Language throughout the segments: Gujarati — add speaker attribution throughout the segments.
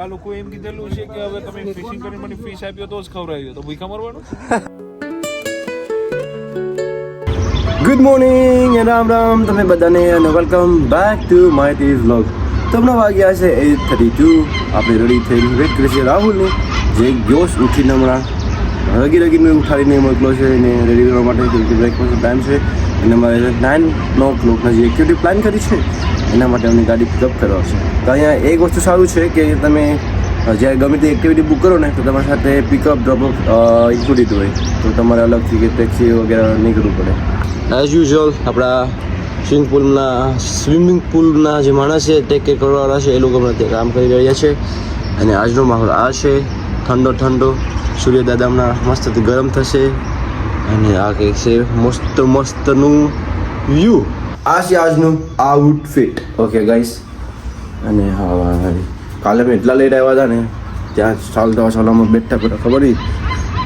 Speaker 1: લોકો એમ કીધેલું છે કે હવે તમે ફિશિંગ કરીને મને ફિશ આપ્યો તો જ ખવડાવ્યો તો ભૂખા મરવાનું.
Speaker 2: ગુડ મોર્નિંગ રામ રામ તમે બધાને અને welcome back to my tease vlog. તમને વાગ્યા છે 8:32. આપણે રેડી થઈને વેટ કરીએ છીએ રાહુલની, જે જોશ ઉઠીને હમણાં રગીને ઉઠાડીને મોકલો છે એને રેડી કરવા માટે, કેમ કે બ્રેકફાસ્ટ ટાઈમ છે અને અમારે 9 જે એક્ટિવિટી પ્લાન કરી છે એના માટે અમને ગાડી પિકઅપ કરવા છે. તો અહીંયા એક વસ્તુ સારું છે કે તમે જ્યારે ગમે તે એક્ટિવિટી બુક કરો ને તો તમારી સાથે પિકઅપ ડ્રોપઅપ ઇન્ક્લુડેડ હોય, તો તમારે અલગથી કે ટેક્સી વગેરે નહીં કરવું પડે. એઝ યુઝ્યુઅલ આપણા સ્વિમિંગ પુલના જે માણસ છે ટેક કેર કરવાવાળા છે એ લોકો હમણાં ત્યાં કામ કરી રહ્યા છે. અને આજનો માહોલ આ છે, ઠંડો સૂર્યદાદા હમણાં મસ્ત ગરમ થશે અને આ કંઈક છે મસ્તનું વ્યૂ. આ છે આજનું આઉટફિટ. ઓકે ગાઈસ, અને હા કાલે મેં એટલા લેટ આવ્યા હતા ને, ત્યાં ચાલવામાં બેઠા ખબર નહીં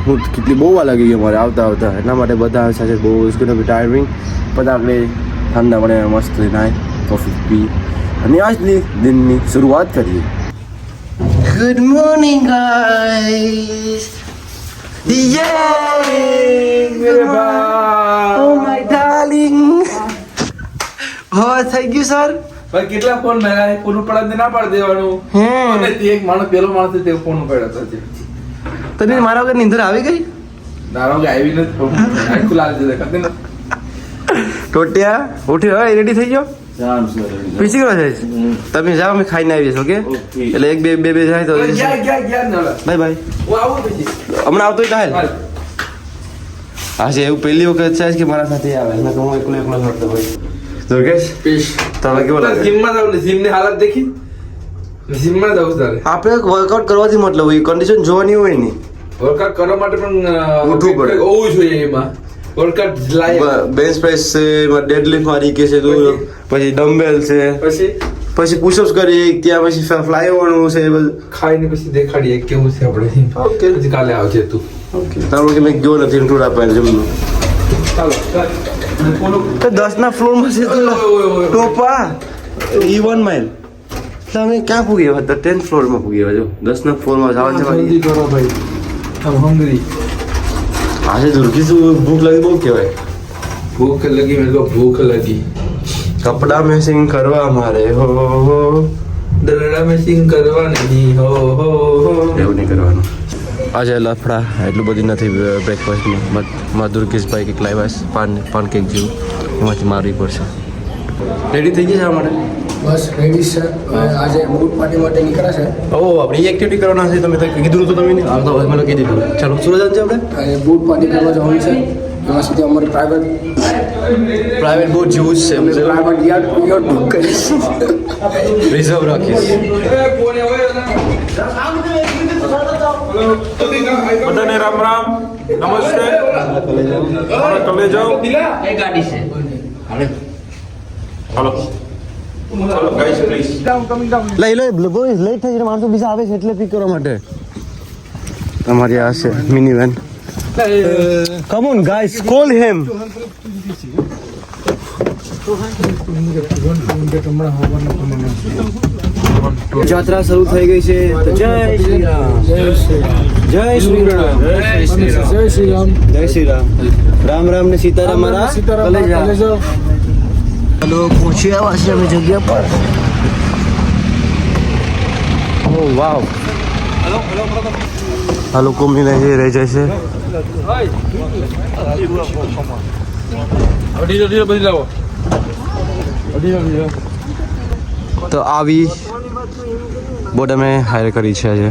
Speaker 2: હું કેટલી બહુ વાર લાગી ગઈ મારે આવતા એટલા માટે બધા સાથે બહુ ઇઝ બી ટાયરિંગ. બધા આપણે ઠંડા પડે મસ્ત નાય કોફી પી અને આજની દિનની શરૂઆત કરીએ. Good morning guys. Oh my darling. હા થઈ ગયું સર.
Speaker 1: ભાઈ કેટલા ફોન મેળા ફોન ઉપાડે ના પાડી દેવાનું. અને તે એક માણસ પેલો માણસ તે ફોન ઉપાડ્યો હતો.
Speaker 2: તને મારા વગર નીંદર આવી ગઈ?
Speaker 1: નારો કે આવી નથી, ફોન આખું લાલ દે કરતે ને.
Speaker 2: ટોટિયા ઉઠી હવે રેડી થઈ ગયો? પીસી ગયો છે તમે જાઓ, અમે ખાઈને આવીએ ઓકે? એટલે એક બે જાય તો બાય બાય.
Speaker 1: હું આવું પછી
Speaker 2: હમણાં આવતો હાલ. હા છે એવું પહેલી વખત છે કે મારા સાથે આવે, હું એકલો નડતો હોય. દુર્ગેશ પીશ તમે કેવો લાગે?
Speaker 1: જીમમાં જાવ, જીમની હાલત દેખી? જીમમાં જાવ તારે
Speaker 2: આપણે વર્કઆઉટ કરવાથી મતલબ હોય, કન્ડિશન જોવાની હોય નહીં.
Speaker 1: વર્કઆઉટ કરવા માટે પણ
Speaker 2: ઉઠવું પડે,
Speaker 1: હોવું જોઈએ. એમાં વર્કઆઉટ
Speaker 2: બેન્ચ પ્રેસ છે, ડેડલિફ્ટ મારી કે છે, પછી ડમ્બેલ છે, પછી પુશઅપ્સ કરી, ત્યાં પછી ફ્લાય ઓવરનું છે,
Speaker 1: ખાઈને પછી દેખાડીએ કેવું છે આપણે. ઓકે પછી કાલે આવજે તું.
Speaker 2: ઓકે તારું કે મેં ગયો નથી ટૂર આપવાનું જમનું.
Speaker 1: ચાલો
Speaker 2: તો 10ના ફ્લોરમાં છે ટોપા E1 માઇલ. તમે ક્યાં પૂગી ગયા હતા? 10th ફ્લોરમાં પૂગી ગયા. જો 10ના ફ્લોરમાં જવાનું છે.
Speaker 1: જલ્દી કરો ભાઈ, આમ હંગરી.
Speaker 2: આજે દુર્ગી શું ભૂખ લાગી બહુ કહેવાય.
Speaker 1: ભૂખ લગી મેં તો ભૂખ લગી.
Speaker 2: કપડા મેસિંગ કરવા મારે હો
Speaker 1: દરડા મેસિંગ કરવા નહીં હો
Speaker 2: એવું નહીં કરવાનું. આજે લફડા એટલું બધું નથી બ્રેકફાસ્ટમાં. માં દુર્ગેશભાઈ કંઈક લાવ્યા પાન કેક જેવું, એમાંથી મારવી પડશે. રેડી થઈ ગઈ છે માટે?
Speaker 3: બસ રેડી છે. આજે બૂટ પાર્ટી માટે નીકળ્યા છે.
Speaker 2: ઓ આપણે એ એક્ટિવિટી કરવાના છે. તમે કીધું તો તમે નહીં આવતા હોય, મને કહી દીધું. ચાલો સુરત છે આપણે
Speaker 3: આજે બૂટ પાર્ટી કરવા જવાનું છે. એમાં સુધી અમારે
Speaker 2: પ્રાઇવેટ બોટ જેવું જ છે.
Speaker 3: પ્રાઇવેટ યાર્ડ બુક કરીશ,
Speaker 2: રિઝર્વ રાખીશ.
Speaker 1: બધાને રામ રામ, નમસ્તે. કલે જાઓ એ ગાડી છે. હાલો ચાલો ગાઈસ પ્લીઝ
Speaker 2: લઈ લેટ થઈ જાય, માણસો બીજા આવે છે એટલે પિક કરવા માટે. તમારી આ છે mini van. Come on guys, call him. યાત્રા શરૂ થઈ ગઈ છે. તો જય શ્રી રામ, જય શ્રી રામ,
Speaker 3: જય શ્રી રામ,
Speaker 2: જય શ્રી રામ. રામ રામ ને સીતારામ. મારા કલેજા. હલો, પહોંચી આવ્યા છે અમે જગ્યા પર. ઓ વાવ. આ લોકો મીને રહી જાય છે. તો આવી બોટ અમે હાયર કરી છે આજે.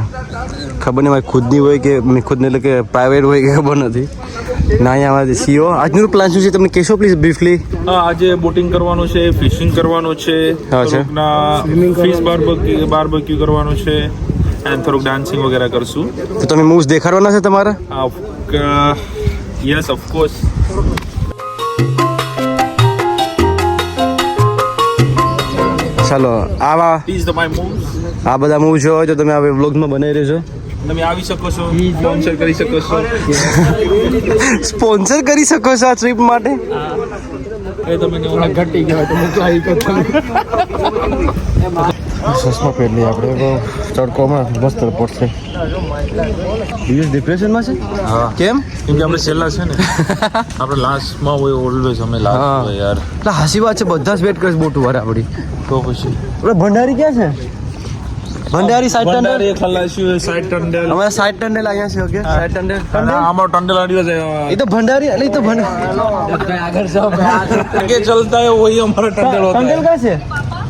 Speaker 2: ખબર નહીં મારી ખુદની હોય કે મેં ખુદને એટલે કે પ્રાઇવેટ હોય કે ખબર નથી. ના અહીંયા સીઓ આજનું પ્લાન શું છે તમને કહેશો પ્લીઝ બ્રીફલી?
Speaker 1: આજે બોટિંગ કરવાનું છે, ફિશિંગ કરવાનું છે, ફિશ બાર્બેક્યુ કરવાનું છે અને થોડુંક ડાન્સિંગ વગેરે કરશું.
Speaker 2: તો તમે મૂવ્સ દેખાડવાના છે તમારા?
Speaker 1: Yes of course.
Speaker 2: ચાલો આ બધા મૂવ જો તો તમે આ વ્લોગમાં બનાવી રહેજો.
Speaker 1: તમે આવી શકો છો, સ્પોન્સર કરી શકો છો.
Speaker 2: સ્પોન્સર કરી શકો છો આ ટ્રીપ માટે.
Speaker 1: એ તમે
Speaker 3: ઘટી ગયા તો મૂકી
Speaker 2: ચશ્મા પહેરી આપણે તડકોમાં મસ્ત પડશે. દિવસ ડિપ્રેશનમાં છે.
Speaker 1: હા
Speaker 2: કેમ?
Speaker 1: કેમ કે આપણે છેલ્લા છે ને આપણે લાસ્ટમાં હોય ઓલવેઝ અમે લાસ્ટ હોય યાર.
Speaker 2: એટલે હાસી વાત છે, બધા જ વેટ કરે છે બોટ વાળા આપણી.
Speaker 1: તો પછી
Speaker 2: આપણે ભંડારી ક્યાં છે? ભંડારી સાઈડ ટંડેલ.
Speaker 1: ભંડારી ખલાસી સાઈડ ટંડેલ.
Speaker 2: અમારા સાઈડ ટંડેલ અહીંયા છે. ઓકે સાઈડ ટંડેલ.
Speaker 1: આમાં ટંડેલ આડિયો છે.
Speaker 2: એ તો ભંડારી એટલે એ તો
Speaker 1: કે ચલતા है वही हमारा टंडल होता
Speaker 2: ટંડેલ
Speaker 1: है.
Speaker 2: ક્યાં છે?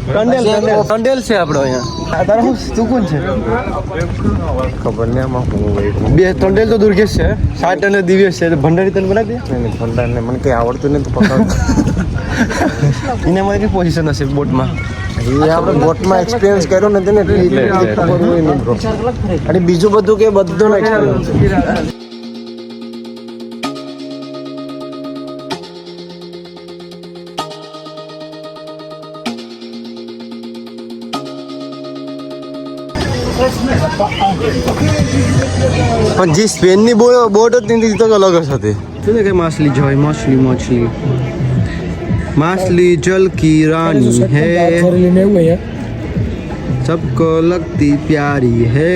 Speaker 2: ટંડેલ ટંડેલ છે આપણો અહીંયા. તારા શું તું કોણ છે?
Speaker 4: ખબર નહીં આમાં હું ભાઈ
Speaker 2: બે ટંડેલ તો દુર્ગેશ છે, સાઈડ ટંડેલ દિવ્યેશ છે. ભંડારી તને બનાવી દે.
Speaker 4: ભંડારને મને કંઈ આવડતું નથી પકડ.
Speaker 2: એને મારી કઈ પોઝિશન હશે બોટમાં?
Speaker 4: એ આપણે બોટમાં એક્સપિરિયન્સ કર્યો નથી ને એટલે ખબર હોય નહીં બ્રો. અને બીજું બધું કે બધું એક્સપિરિયન્સ છે.
Speaker 2: પણ જે સ્પેનની બોટ હતી ને તો અલગ જ હતી. શું ને કે માછલી જોઈ, માછલી માછલી माछली जल की रानी है, सबको लगती प्यारी है,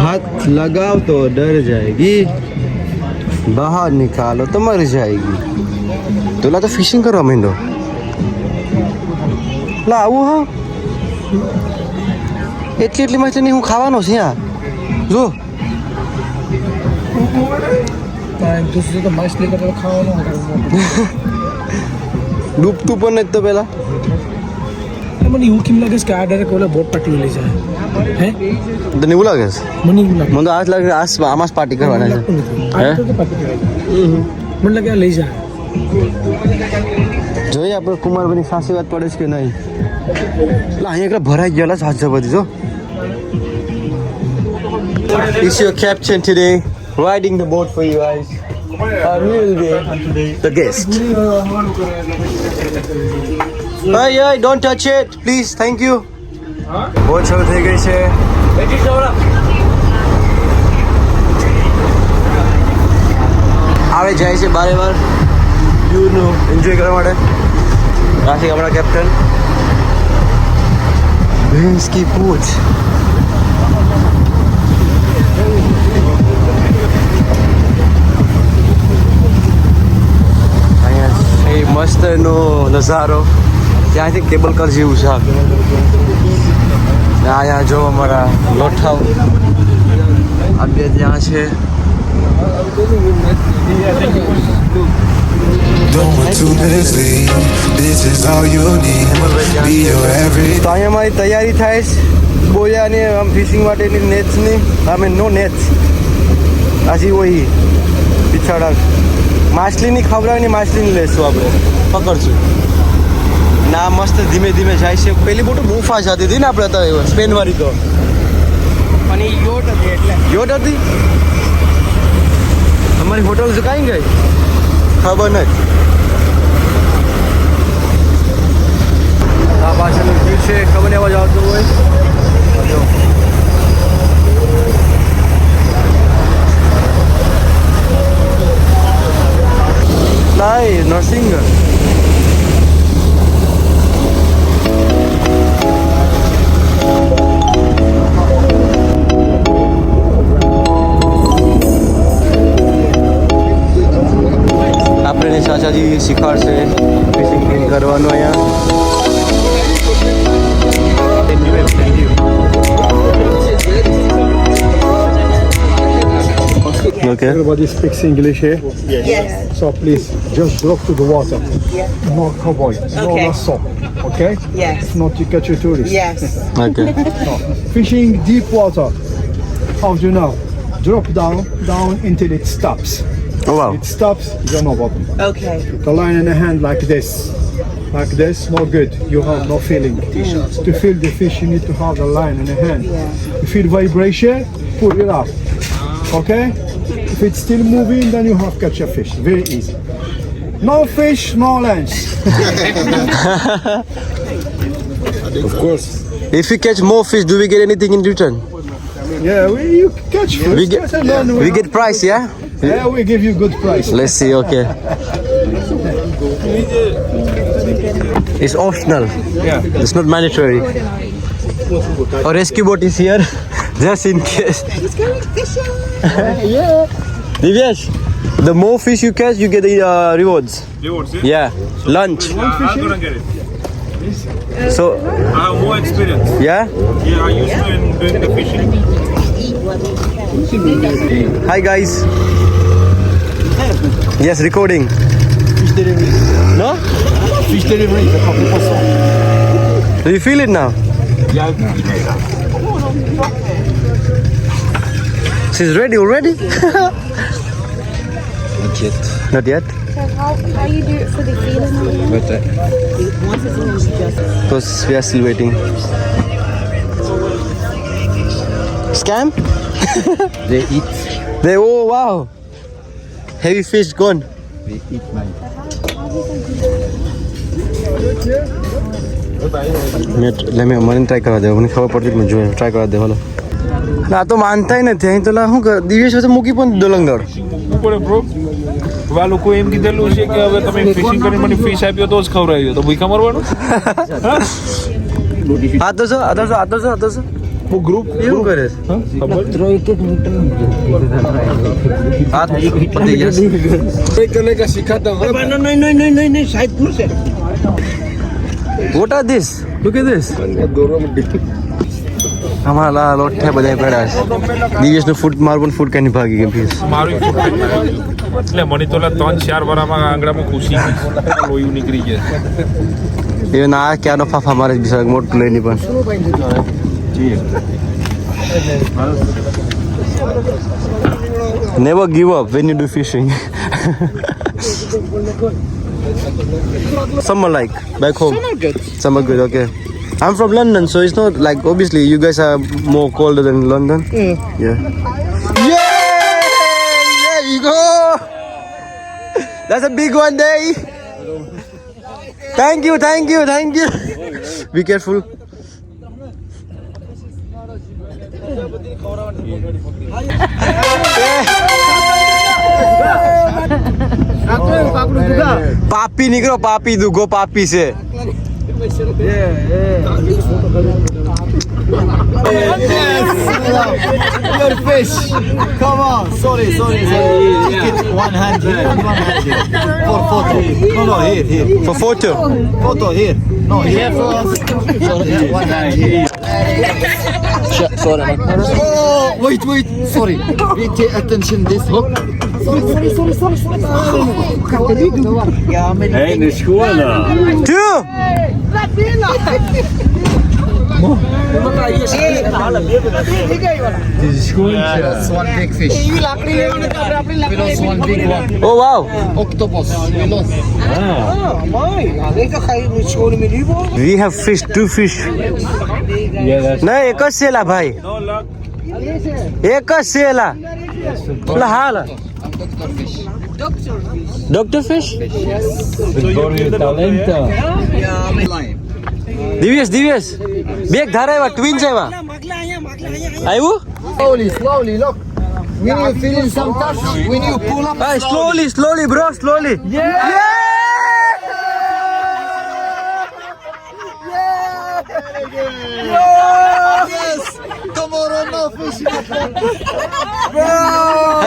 Speaker 2: हाथ लगाओ तो डर जाएगी, बाहर निकालो तो मर जाएगी. તોલા તો ફિશિંગ કરવા માંડો. લા આવું હા એટલી માછલી હું ખાવાનો છે આ જો.
Speaker 3: માછલી કરતા ખાવાનું
Speaker 2: ડૂબતું પણ નથી તો પેલા.
Speaker 3: મને એવું કેમ લાગે છે કે આ ડાયરેક્ટ ઓલા બોટ પાર્ટી લઈ જાય હે?
Speaker 2: તને એવું લાગે છે?
Speaker 3: મને એવું લાગે.
Speaker 2: મને તો આજ લાગે આમાં જ પાર્ટી કરવાના છે. હે?
Speaker 3: મને લાગે આ લઈ જાય.
Speaker 2: જોઈએ આપણે કુમારભાઈની સાસી વાત પડે છે કે નહીં. એટલે અહીંયા એકલા ભરાઈ ગયેલા સાચા બધી જો. It's your captain today, riding the boat for you guys. We will be the guest. Hey, don't touch it, please. Thank you. Boat શરૂ થઈ ગઈ છે. આવે જાય છે બારે વાર વ્યૂનું એન્જોય કરવા માટે. રાશિક હમણાં કેપ્ટન. ભેંસ કી પૂંછ. મસ્ત એનો નજારો ત્યાંથી કેબલ કર જેવું છે. અહીંયા જો અમારા લોઠાવ આ બે ત્યાં છે. તો અહીંયા મારી તૈયારી થાય છે બોયાની આમ ફિશિંગ માટેની નેટ્સની. આમે નો નેટ્સ આજી વહી પીછાડા માછલીની ખવડાવીને માછલીને લેશું આપણે પકડશું. ના મસ્ત ધીમે ધીમે જાય છે. પેલી બોટ બહુ ફાસ્ટ જતી હતી ને આપણે તો સ્પેન વાળી તો.
Speaker 3: પણ એ યોટ હતી એટલે
Speaker 2: યોટ હતી. અમારી હોટલ કાંઈ ગઈ ખબર નથી. આ પાછળનું વ્યૂ છે ખબર નહીં અવાજ આવતો હોય. લાય નરસિંહ આપણે ચાચાજી શીખવાડશે ફિશિંગ કરવાનું અહીંયા. Okay.
Speaker 5: Everybody speaks English here.
Speaker 6: Yes.
Speaker 5: So please just drop to the water.
Speaker 6: Yes.
Speaker 5: No cowboy, no
Speaker 6: Okay.
Speaker 5: lasso. Okay?
Speaker 6: Yes.
Speaker 5: If not, you catch a tourist.
Speaker 6: Yes.
Speaker 2: Okay.
Speaker 5: No. Fishing deep water. How do you know? Drop down until it stops.
Speaker 2: Oh wow.
Speaker 5: It stops, you're no bottom.
Speaker 6: Okay.
Speaker 5: The line in the hand like this. Like this, no good. You have no feeling. To feel the fish, you need to have the line in the hand.
Speaker 6: Yeah.
Speaker 5: You feel vibration, pull it up. Okay? If it's still moving, then you have catch a fish. Very easy. No fish, no lunch.
Speaker 2: Of course. If we catch more fish, do we get anything in return?
Speaker 5: Yeah, you catch fish.
Speaker 2: We get, we get price, yeah?
Speaker 5: Yeah, we give you good price.
Speaker 2: Let's see, okay. It's optional.
Speaker 5: Yeah.
Speaker 2: It's not mandatory. Our rescue boat is here, just in case. Yeah. Divyesh, the more fish you catch, you get the rewards.
Speaker 1: Rewards,
Speaker 2: Yeah. Lunch.
Speaker 1: I'm gonna get it.
Speaker 2: So,
Speaker 1: I have more experience.
Speaker 2: yeah.
Speaker 1: Yeah, I used to in doing the fishing.
Speaker 2: Hi guys. Yes, recording.
Speaker 5: Fish delivery.
Speaker 2: No?
Speaker 5: Fish delivery, the couple poisson.
Speaker 2: Do you feel it now?
Speaker 1: Yeah.
Speaker 2: She's ready already?
Speaker 4: Not yet.
Speaker 2: Not yet.
Speaker 6: So how you do it for the feeling?
Speaker 4: But
Speaker 2: Because we are still waiting. Scam?
Speaker 4: they eat.
Speaker 2: They, oh wow. Heavy fish gone.
Speaker 4: They eat mine.
Speaker 2: મને ટ્રાય કરવા દે મને ખબર પડતી મેં જોયું ટ્રાય કરવા દે બોલો ના તો માનતા નથી અહીં તો શું દિવેશ વચ્ચે મૂકી પણ દોલંગદોડ
Speaker 1: પડે બ્રો હવે આ લોકો એમ કીધેલું છે કે હવે તમે ફિશિંગ કરીને મને ફિશ આપ્યો તો જ ખવડાવ્યો તો ભૂખા મરવાનું
Speaker 2: આ તો છો
Speaker 1: ગ્રુપ
Speaker 2: એવું કરે What are this? Look at this. હમણાં લોઠે બધા પડ્યા છે દિવેશનું ફૂટ મારું પણ ફૂટ કઈ ભાગી ગયું પ્લીઝ
Speaker 1: મારું એટલે મને તો 3-4 વારમાં આંગળામાં ખુશી લોહી નીકળી ગયા
Speaker 2: એ ના ક્યાંનો ફાફા મારે બિચાર મોટું લઈને પણ Never give up when you do fishing. Summer like back home. Summer good, okay. I'm from London, so it's not like obviously you guys are more colder than London. Yeah. There you go. That's a big one, day. Thank you. Be careful. પાપી નીકળો પાપી દુગો પાપી છે
Speaker 4: Your fish. Come on. Sorry. Take it one hand here and one hand here. For photo. No, here.
Speaker 2: for photo
Speaker 4: Photo here. No, here. Sorry, one hand here. Sorry. Oh, wait. Sorry. We pay attention this hook. Sorry.
Speaker 2: two
Speaker 4: That's one big fish. We lost one big one.
Speaker 2: oh wow
Speaker 4: Octopus. We lost.
Speaker 2: we have fish two fish ના એક જ છે લા ભાઈ એક જ છે લા લા હાલ
Speaker 4: Doctor fish.
Speaker 2: Doctor fish
Speaker 4: Line.
Speaker 2: Divyesh bag ધારાવ્યા ટ્વિન્સ આવ્યા આવ્યું
Speaker 4: Slowly, look. When you feel some touch, when you pull up,
Speaker 2: slowly bro slowly
Speaker 4: yes. Tomorrow no fish.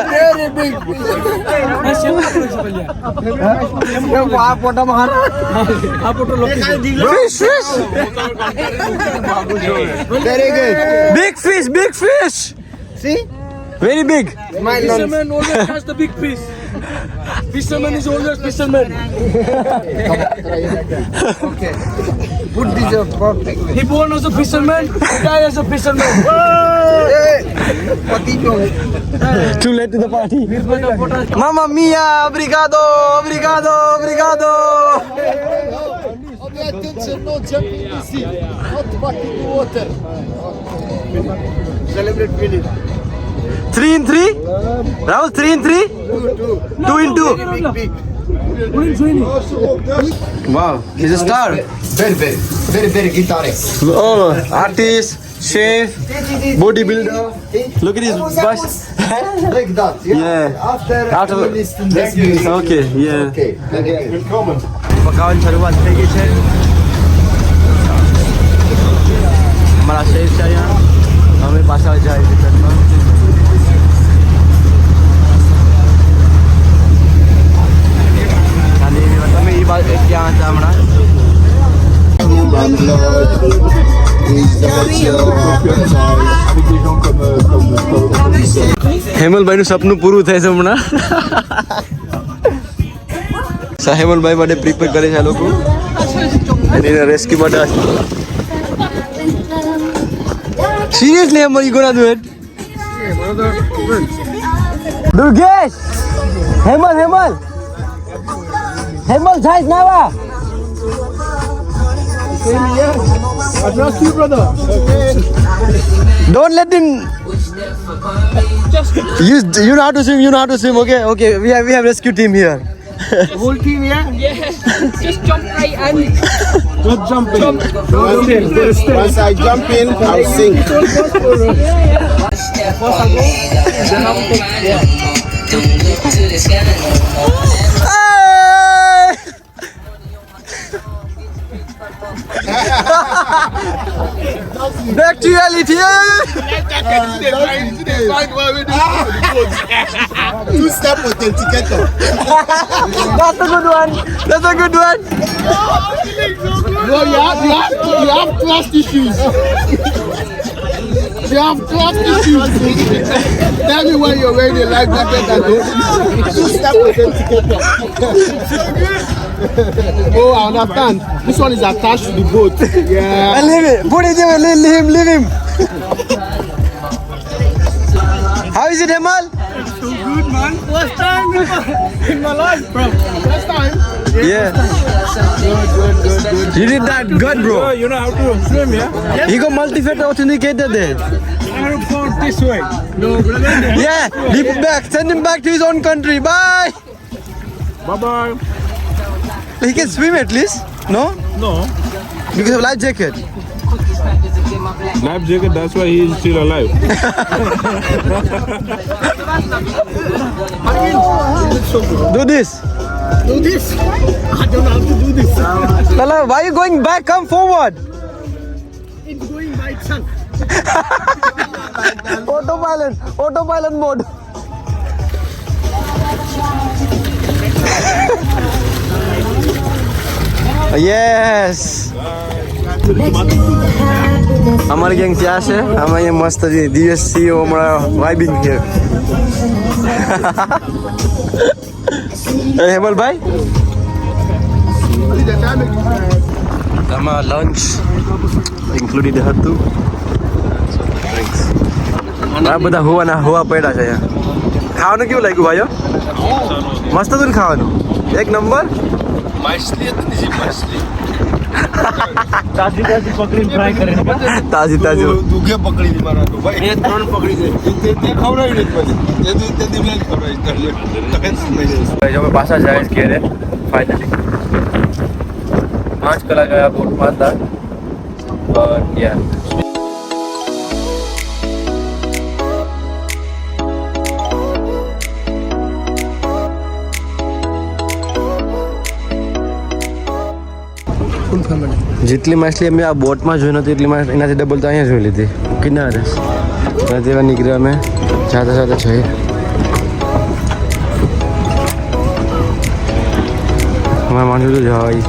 Speaker 4: Very big.
Speaker 2: fish
Speaker 4: Very good.
Speaker 2: big fish
Speaker 4: See?
Speaker 2: very big
Speaker 3: Fisherman always has the big fish. Fisherman is always fisherman.
Speaker 4: Okay. Put this up perfect.
Speaker 3: He born as a fisherman, die as a fisherman.
Speaker 2: too late to the party mamma mia obrigado
Speaker 4: Okay, attention, no jumping in the sea. Not back in the water. Celebrate Philip.
Speaker 2: 3 in 3 Rahul 3 in 3 2 in 2
Speaker 4: Big.
Speaker 2: wow he's a star
Speaker 4: Very guitarist.
Speaker 2: oh artist chef, bodybuilder. Look at his bus.
Speaker 4: Like that.
Speaker 2: Yeah.
Speaker 4: After you listen this music.
Speaker 2: Okay, yeah.
Speaker 4: Okay.
Speaker 5: Willkommen.
Speaker 2: પકાવવાની શરૂઆત થઈ ગઈ છે. અમારા શેફ છે અહીંયા. અમે પાછા જાય કિચનમાં. અને તમે એ બાજુ ક્યાં હતા હમણાં? હેમલભાઈનું સપનું પૂરું થાય છે હમણાં. હેમલભાઈ માટે પ્રિપેર કરે છે આ લોકો અને એના રેસ્ક્યુ માટે. Seriously Hemal you ગોના do it? Durgesh, Hemal જાય નાવા.
Speaker 5: I trust you, brother.
Speaker 2: Don't let him. You know how to swim. Okay. We have rescue team here.
Speaker 3: Whole team, yeah?
Speaker 6: Just jump right in.
Speaker 5: Just jump in.
Speaker 7: Once I jump in, I'll sink.
Speaker 2: Back to reality.
Speaker 7: Two-step authenticator.
Speaker 2: That's a good one.
Speaker 7: No, you have trust issues. You have trust issues. Tell me when you're wearing a life jacket and two-step authenticator. Oh, I understand. This one is attached to the boat. Yeah.
Speaker 2: Leave it. Put it there. Leave him. How is it, Hemal?
Speaker 3: First time in my life, bro.
Speaker 7: First time.
Speaker 2: Yeah. You did that good, bro.
Speaker 1: You know how to swim, yeah?
Speaker 2: He got multi-factor authenticator there.
Speaker 3: Airport this way. No, brother.
Speaker 2: Yeah. Send him back to his own country. Bye.
Speaker 1: Bye-bye.
Speaker 2: He can swim at least. No?
Speaker 1: No.
Speaker 2: Because of life jacket.
Speaker 1: Life jacket, that's why he is still alive.
Speaker 2: Do this.
Speaker 3: Do this. I don't know how to do this.
Speaker 2: Lala, why are you going back? Come forward.
Speaker 3: It's going by itself.
Speaker 2: Autopilot mode. Yes. અમારી ગેંગ ત્યાં છે. અમે અહીંયા મસ્ત દિવસ છીએ હમણાં વાઇબિંગ છે. હેમલભાઈ આમાં લંચ ઇન્ક્લુડેડ હતું. આ બધા હોવા પડ્યા છે અહીંયા. ખાવાનું કેવું લાગ્યું ભાઈઓ? મસ્ત હતું ને ખાવાનું? એક નંબર. તાજી
Speaker 7: દુઘે પકડી દી મારા તો ભાઈ એ ત્રણ પકડી દે તે ખવડાવી દે પછી તે દિવસ ખવડાવી
Speaker 2: જો અમે પાછા જાય ઘેરે ફાઇનલી 5 કલાક ગયા બોટમાં હતા. યા જેટલી માછલી અમે આ બોટમાં જોઈ નહોતી એટલી માછલી એનાથી ડબલ તો અહીંયા જોઈ લીધી કિનારે. તેવા નીકળ્યા અમે સાથે છે. અમારે માનવું તો જાય